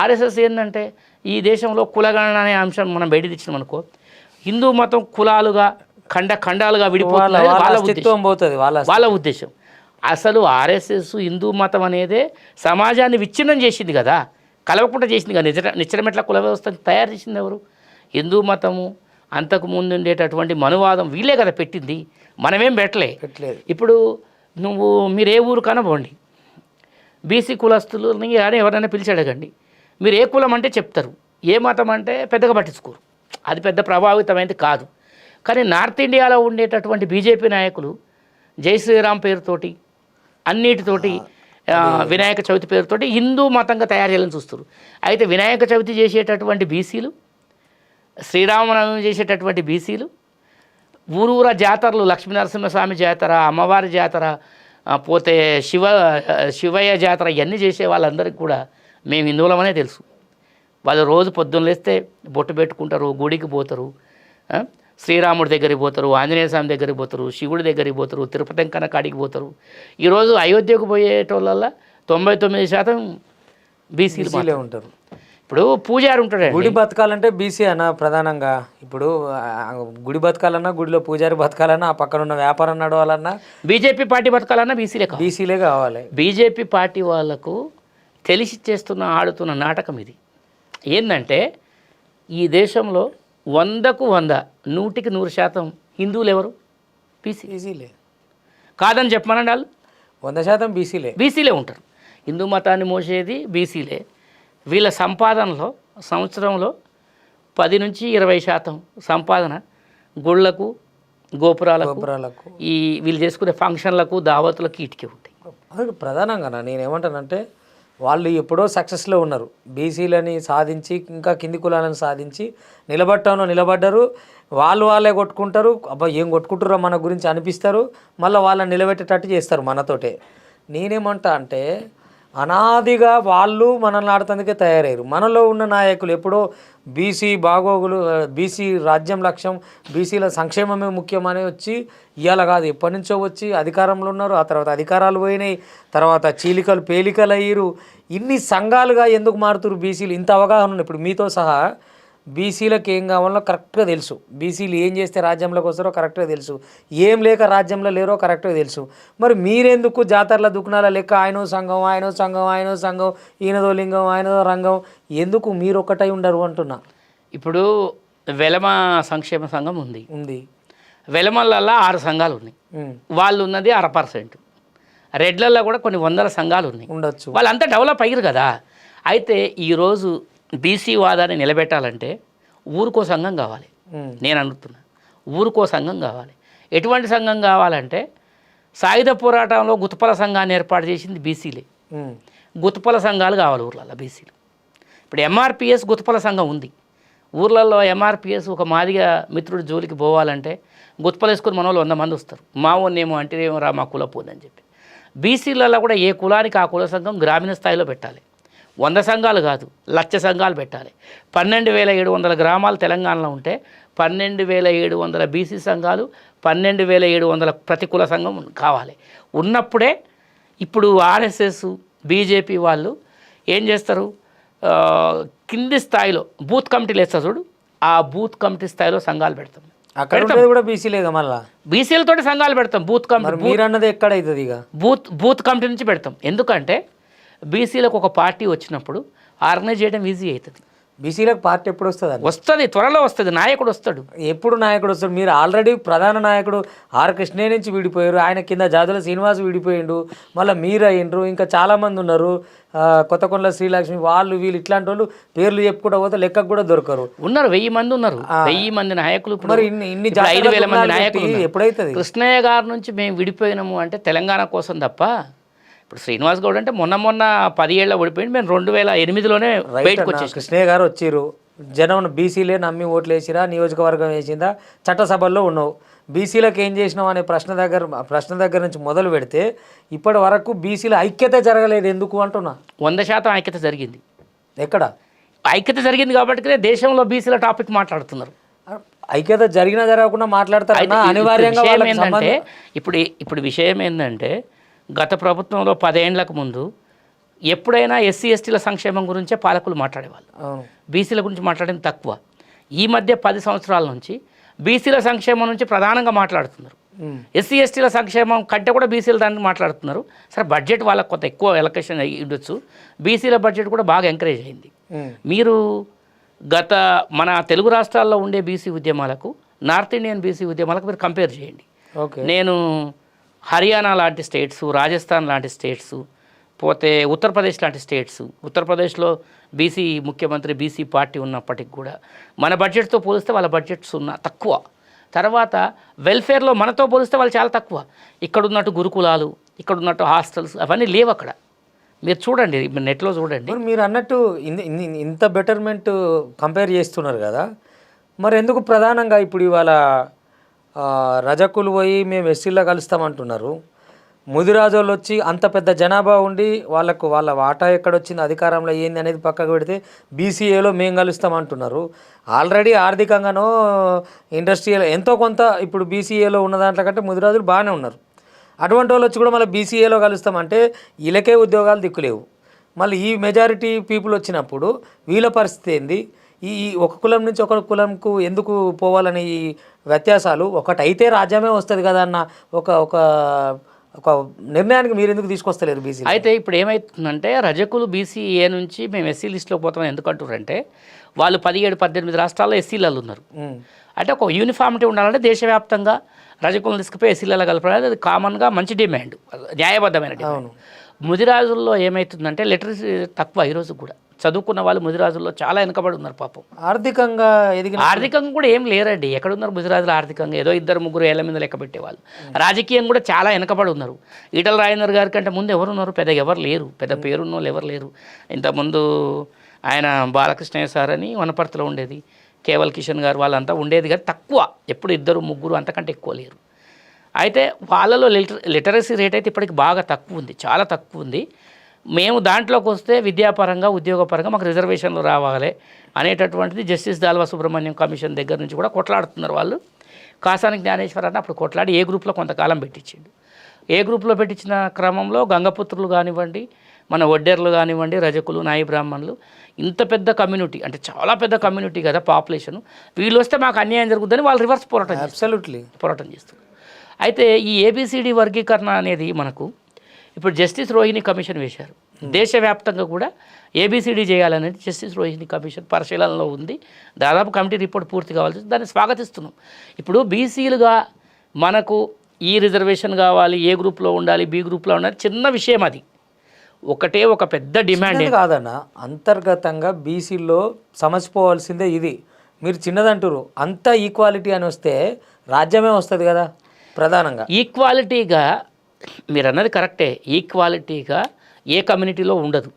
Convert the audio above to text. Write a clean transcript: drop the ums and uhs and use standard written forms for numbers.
RSS ఏంటంటే ఈ దేశంలో కులగణన అనే అంశం మనం బయట తెచ్చినాం అనుకో, హిందూ మతం కులాలుగా ఖండాలుగా విడిపోతుంది వాళ్ళ ఉద్దేశం. అసలు ఆర్ఎస్ఎస్ హిందూ మతం అనేదే సమాజాన్ని విచ్ఛిన్నం చేసింది కదా, కలవకుండా చేసింది కదా. నిచ్చరమెట్ల కుల వ్యవస్థను తయారు చేసింది ఎవరు? హిందూ మతము అంతకు ముందు ఉండేటటువంటి మనువాదం వీళ్ళే కదా పెట్టింది, మనమేం పెట్టలేదు. ఇప్పుడు మీరు ఏ ఊరు కనబోండి, బీసీ కులస్తులని కానీ ఎవరైనా పిలిచి అడగండి, మీరు ఏ కులం అంటే చెప్తారు, ఏ మతం అంటే పెద్దగా పట్టించుకోరు, అది పెద్ద ప్రభావితమైనది కాదు. కానీ నార్త్ ఇండియాలో ఉండేటటువంటి బీజేపీ నాయకులు జై శ్రీరామ్ పేరుతోటి అన్నిటితోటి వినాయక చవితి పేరుతోటి హిందూ మతంగా తయారు చేయాలని చూస్తారు. అయితే వినాయక చవితి చేసేటటువంటి బీసీలు, శ్రీరామనవమి చేసేటటువంటి బీసీలు, ఊరూర జాతరలు, లక్ష్మీనరసింహస్వామి జాతర, అమ్మవారి జాతర, పోతే శివయ్య జాతర, ఇవన్నీ చేసే వాళ్ళందరికీ కూడా మేము హిందువులమనే తెలుసు. వాళ్ళు రోజు పొద్దున్న లేస్తే బొట్టు పెట్టుకుంటారు, గుడికి పోతారు, శ్రీరాముడి దగ్గరికి పోతారు, ఆంజనేయ స్వామి దగ్గరికి పోతారు, శివుడి దగ్గరికి పోతారు, తిరుపతి వెంకన్న కాడికి పోతారు. ఈరోజు అయోధ్యకు పోయేటోళ్ళ 99% బీసీలే ఉంటారు. ఇప్పుడు పూజారి ఉంటాడు, గుడి బతకాలంటే బీసీ అన్న ప్రధానంగా. ఇప్పుడు గుడి బతకాలన్నా, గుడిలో పూజారి బతకాలన్నా, ఆ పక్కన ఉన్న వ్యాపారం నడవాలన్నా, బీజేపీ పార్టీ బతకాలన్నా బీసీలే కావాలి. బీజేపీ పార్టీ వాళ్ళకు తెలిసి ఆడుతున్న నాటకం ఇది. ఏంటంటే ఈ దేశంలో 100కు 100, 100కి 100% హిందువులు ఎవరు? బీసీలే కాదని చెప్పమనండి. వాళ్ళు 100% బీసీలే ఉంటారు. హిందూ మతాన్ని మోసేది బీసీలే. వీళ్ళ సంపాదనలో సంవత్సరంలో 10 నుంచి 20% సంపాదన గుళ్ళకు, గోపురాలకు, ఈ వీళ్ళు చేసుకునే ఫంక్షన్లకు, దావతులకు ఇటుకే ఉంటాయి. అది ప్రధానంగా నేనేమంటానంటే, వాళ్ళు ఎప్పుడో సక్సెస్లో ఉన్నారు, బీసీలని సాధించి ఇంకా కింది కులాలను సాధించి నిలబడ్డారు. వాళ్ళే కొట్టుకుంటారు, అబ్బా ఏం కొట్టుకుంటారో మన గురించి అనిపిస్తారు, మళ్ళీ వాళ్ళని నిలబెట్టేటట్టు చేస్తారు మనతోటే. నేనేమంటా అంటే, అనాదిగా వాళ్ళు మనల్ని ఆడుతందుకే తయారయ్యారు. మనలో ఉన్న నాయకులు ఎప్పుడో బీసీ బాగోగులు, బీసీ రాజ్యం లక్ష్యం, బీసీల సంక్షేమమే ముఖ్యమని వచ్చి ఇవాళ కాదు ఎప్పటి నుంచో వచ్చి అధికారంలో ఉన్నారు. ఆ తర్వాత అధికారాలు పోయినాయి, తర్వాత చీలికలు పేలికలు అయ్యారు. ఇన్ని సంఘాలుగా ఎందుకు మారుతున్నారు బీసీలు? ఇంత అవగాహన ఉంది. ఇప్పుడు మీతో సహా బీసీలకు ఏం కావాలో కరెక్ట్గా తెలుసు, బీసీలు ఏం చేస్తే రాజ్యంలోకి వస్తారో కరెక్ట్గా తెలుసు, ఏం లేక రాజ్యంలో లేరో కరెక్ట్గా తెలుసు. మరి మీరెందుకు జాతరల దుకాణాల లెక్క ఆయనో సంఘం, ఈయనదో లింగం, ఆయనదో రంగం, ఎందుకు మీరు ఒక్కటై ఉండరు అంటున్నా. ఇప్పుడు వెలమ సంక్షేమ సంఘం ఉంది, వెలమలలో 6 సంఘాలు ఉన్నాయి, వాళ్ళు ఉన్నది 0.5%. రెడ్లల్లో కూడా కొన్ని 100 సంఘాలు ఉన్నాయి, ఉండొచ్చు. వాళ్ళంతా డెవలప్ అయ్యారు కదా. అయితే ఈరోజు బీసీ వాదాన్ని నిలబెట్టాలంటే ఊరికో సంఘం కావాలి. నేను అనుకున్నా ఊరికో సంఘం కావాలి. ఎటువంటి సంఘం కావాలంటే, సాయుధ పోరాటంలో గుత్పల సంఘాన్ని ఏర్పాటు చేసింది బీసీలే. గుత్పల సంఘాలు కావాలి ఊర్లలో బీసీలు. ఇప్పుడు ఎంఆర్పిఎస్ గుత్పల సంఘం ఉంది ఊర్లలో. ఎంఆర్పిఎస్ ఒక మాదిగా మిత్రుడి జోలికి పోవాలంటే గుత్పలు వేసుకొని మన వాళ్ళు 100 మంది వస్తారు. మా ఓన్నేమో అంటే ఏమో రా మా కులపోని చెప్పి. బీసీలలో కూడా ఏ కులానికి ఆ కుల సంఘం గ్రామీణ స్థాయిలో పెట్టాలి. 100 సంఘాలు కాదు, 1,00,000 సంఘాలు పెట్టాలి. 12,700 గ్రామాలు తెలంగాణలో ఉంటే 12,700 బీసీ సంఘాలు, 12,700 ప్రతికూల సంఘం కావాలి. ఉన్నప్పుడే ఇప్పుడు ఆర్ఎస్ఎస్, బీజేపీ వాళ్ళు ఏం చేస్తారు, కింది స్థాయిలో బూత్ కమిటీలు వేస్తారు చూడు, ఆ బూత్ కమిటీ స్థాయిలో సంఘాలు పెడతాం. అక్కడ కూడా బీసీలేగా, మళ్ళీ బీసీలతోటి సంఘాలు పెడతాం. బూత్ కమిటీ మీరన్నది ఎక్కడైతుంది? ఇక బూత్ కమిటీ నుంచి పెడతాం. ఎందుకంటే బీసీలకు ఒక పార్టీ వచ్చినప్పుడు ఆర్గనైజ్ చేయడం ఈజీ అవుతుంది. బీసీలకు పార్టీ ఎప్పుడు వస్తుంది? త్వరలో వస్తుంది. నాయకుడు వస్తాడు. ఎప్పుడు నాయకుడు వస్తాడు? మీరు ఆల్రెడీ ప్రధాన నాయకుడు ఆర్ కృష్ణయ్య నుంచి విడిపోయారు, ఆయన కింద జాతుల శ్రీనివాస్ విడిపోయిండు, మళ్ళీ మీరు అయ్యిండ్రు, ఇంకా చాలామంది ఉన్నారు, కొత్తకొండల శ్రీలక్ష్మి, వాళ్ళు వీళ్ళు ఇట్లాంటి వాళ్ళు పేర్లు చెప్పుకుంటూ పోతే లెక్కకు కూడా దొరకరు. ఉన్నారు 1000 మంది ఉన్నారు, 1000 మంది నాయకులు. మరి ఇన్ని 5,000 మంది నాయకులు ఎప్పుడైతుంది? కృష్ణయ్య గారి నుంచి మేము విడిపోయినాము అంటే తెలంగాణ కోసం తప్ప. ఇప్పుడు శ్రీనివాస్ గౌడ్ అంటే మొన్న 10 ఏళ్ళ ఓడిపోయింది, మేము 2008లోనే బయటకు వచ్చేసి. కృష్ణయ్య గారు వచ్చారు, జనం బీసీలే నమ్మి ఓట్లు వేసిరా, నియోజకవర్గం వేసిందా, చట్టసభల్లో ఉన్నావు, బీసీలకు ఏం చేసినావు అనే ప్రశ్న దగ్గర నుంచి మొదలు పెడితే ఇప్పటి వరకు బీసీల ఐక్యత జరగలేదు. ఎందుకు అంటున్నా? 100% ఐక్యత జరిగింది. ఎక్కడ ఐక్యత జరిగింది? కాబట్టి దేశంలో బీసీల టాపిక్ మాట్లాడుతున్నారు. ఐక్యత జరిగినా జరగకుండా మాట్లాడతారు. అనివార్యంగా ఇప్పుడు విషయం ఏంటంటే, గత ప్రభుత్వంలో 10 ఏళ్లకు ముందు ఎప్పుడైనా ఎస్సీ ఎస్టీల సంక్షేమం గురించే పాలకులు మాట్లాడేవాళ్ళు, అవును. బీసీల గురించి మాట్లాడేది తక్కువ. ఈ మధ్య 10 సంవత్సరాల నుంచి బీసీల సంక్షేమం నుంచి ప్రధానంగా మాట్లాడుతున్నారు. ఎస్సీ ఎస్టీల సంక్షేమం కంటే కూడా బీసీల దానికి మాట్లాడుతున్నారు. సరే బడ్జెట్ వాళ్ళకి కొంత ఎక్కువ ఎలకేషన్ ఇవ్వచ్చు, బీసీల బడ్జెట్ కూడా బాగా ఎంకరేజ్ అయింది. మీరు గత మన తెలుగు రాష్ట్రాల్లో ఉండే బీసీ ఉద్యమాలకు నార్త్ ఇండియన్ బీసీ ఉద్యమాలకు మీరు కంపేర్ చేయండి. నేను హర్యానా లాంటి స్టేట్స్, రాజస్థాన్ లాంటి స్టేట్స్, పోతే ఉత్తరప్రదేశ్ లాంటి స్టేట్స్, ఉత్తరప్రదేశ్లో బీసీ ముఖ్యమంత్రి బీసీ పార్టీ ఉన్నప్పటికి కూడా మన బడ్జెట్తో పోలిస్తే వాళ్ళ బడ్జెట్స్ తక్కువ. తర్వాత వెల్ఫేర్లో మనతో పోలిస్తే వాళ్ళు చాలా తక్కువ. ఇక్కడ ఉన్నట్టు గురుకులాలు, ఇక్కడ ఉన్నట్టు హాస్టల్స్ అవన్నీ లేవు అక్కడ. మీరు చూడండి, నెట్లో చూడండి. మీరు అన్నట్టు ఇంత బెటర్మెంట్ కంపేర్ చేస్తున్నారు కదా, మరి ఎందుకు ప్రధానంగా ఇప్పుడు ఇవాళ రజకులు పోయి మేము ఎస్సీలో కలుస్తామంటున్నారు, ముదిరాజు వాళ్ళు వచ్చి అంత పెద్ద జనాభా ఉండి వాళ్ళ వాటా ఎక్కడొచ్చింది, అధికారంలో ఏంది అనేది పక్కకు పెడితే బీసీఏలో మేము కలుస్తామంటున్నారు. ఆల్రెడీ ఆర్థికంగానో ఇండస్ట్రియల్ ఎంతో కొంత ఇప్పుడు బీసీఏలో ఉన్న దాంట్లో కంటే ముదిరాజులు బాగానే ఉన్నారు. అటువంటి వాళ్ళు వచ్చి కూడా మళ్ళీ బీసీఏలో కలుస్తామంటే వీళ్ళకే ఉద్యోగాలు దిక్కులేవు. మళ్ళీ ఈ మెజారిటీ పీపుల్ వచ్చినప్పుడు వీళ్ళ పరిస్థితి ఏంది? ఈ ఒక కులం నుంచి ఒక కులంకు ఎందుకు పోవాలని ఈ వ్యత్యాసాలు? ఒకటైతే రాజ్యమే వస్తుంది కదా అన్న ఒక నిర్ణయానికి మీరు ఎందుకు తీసుకొస్తలేరు బీసీ? అయితే ఇప్పుడు ఏమవుతుందంటే రజకులు బీసీఏ నుంచి మేము ఎస్సీ లిస్టులో పోతామని ఎందుకు అంటారంటే వాళ్ళు 17-18 రాష్ట్రాల్లో ఎస్సీలలో ఉన్నారు. అంటే ఒక యూనిఫామిటీ ఉండాలంటే దేశవ్యాప్తంగా రజకులను తీసుకుపోయి ఎస్సీలలో కలపడానికి అది కామన్గా మంచి డిమాండ్, న్యాయబద్ధమైన డిమాండ్. ముదిరాజుల్లో ఏమవుతుందంటే లిటరసీ తక్కువ. ఈరోజు కూడా చదువుకున్న వాళ్ళు ముదిరాజుల్లో చాలా వెనకబడి ఉన్నారు పాపం. ఆర్థికంగా కూడా ఏం లేరండి. ఎక్కడున్నారు ముదిరాజులు ఆర్థికంగా? ఏదో 2-3 ఏళ్ల మీద లెక్క పెట్టేవాళ్ళు. రాజకీయం కూడా చాలా వెనకబడి ఉన్నారు. ఈటల రాజేందర్ గారి కంటే ముందు ఎవరు ఉన్నారు? పెద్దగా ఎవరు లేరు, పెద్ద పేరున్న వాళ్ళు ఎవరు లేరు. ఇంతకుముందు ఆయన బాలకృష్ణయ్య సార్ అని వనపర్తిలో ఉండేది, కేవల్ కిషన్ గారు వాళ్ళంతా ఉండేది, కానీ తక్కువ, ఎప్పుడు 2-3 అంతకంటే ఎక్కువ లేరు. అయితే వాళ్ళలో లిటరసీ రేట్ అయితే ఇప్పటికి బాగా తక్కువ ఉంది, చాలా తక్కువ ఉంది. మేము దాంట్లోకి వస్తే విద్యాపరంగా ఉద్యోగపరంగా మాకు రిజర్వేషన్లు రావాలి అనేటటువంటిది జస్టిస్ దాల్వా సుబ్రహ్మణ్యం కమిషన్ దగ్గర నుంచి కూడా కొట్లాడుతున్నారు వాళ్ళు. కాసాని జ్ఞానేశ్వరరావు అప్పుడు కొట్లాడి ఏ గ్రూప్లో కొంతకాలం పెట్టించిండు. ఏ గ్రూప్లో పెట్టించిన క్రమంలో గంగపుత్రులు కానివ్వండి, మన వడ్డేర్లు కానివ్వండి, రజకులు, నాయి బ్రాహ్మణులు, ఇంత పెద్ద కమ్యూనిటీ, అంటే చాలా పెద్ద కమ్యూనిటీ కదా పాపులేషన్, వీళ్ళు వస్తే మాకు అన్యాయం జరుగుతుందని వాళ్ళు రివర్స్ పోరాటం చేస్తారు. అయితే ఈ ఏబిసిడి వర్గీకరణ అనేది మనకు ఇప్పుడు జస్టిస్ రోహిణి కమిషన్ వేశారు. దేశవ్యాప్తంగా కూడా ఏబిసిడి చేయాలనేది జస్టిస్ రోహిణి కమిషన్ పరిశీలనలో ఉంది. దాదాపు కమిటీ రిపోర్ట్ పూర్తి కావాల్సి, దాన్ని స్వాగతిస్తున్నాం. ఇప్పుడు బీసీలుగా మనకు ఈ రిజర్వేషన్ కావాలి, ఏ గ్రూప్లో ఉండాలి, బి గ్రూప్లో ఉండాలి, చిన్న విషయం అది. ఒక పెద్ద డిమాండ్ కాదన్న. అంతర్గతంగా బీసీల్లో సమసిపోవాల్సిందే ఇది. మీరు చిన్నదంటారు, అంతా ఈక్వాలిటీ అని వస్తే రాజ్యమే వస్తుంది కదా. ప్రధానంగా ఈక్వాలిటీగా మీరు అన్నది కరెక్టే, ఈక్వాలిటీగా ఏ కమ్యూనిటీలో ఉండదు.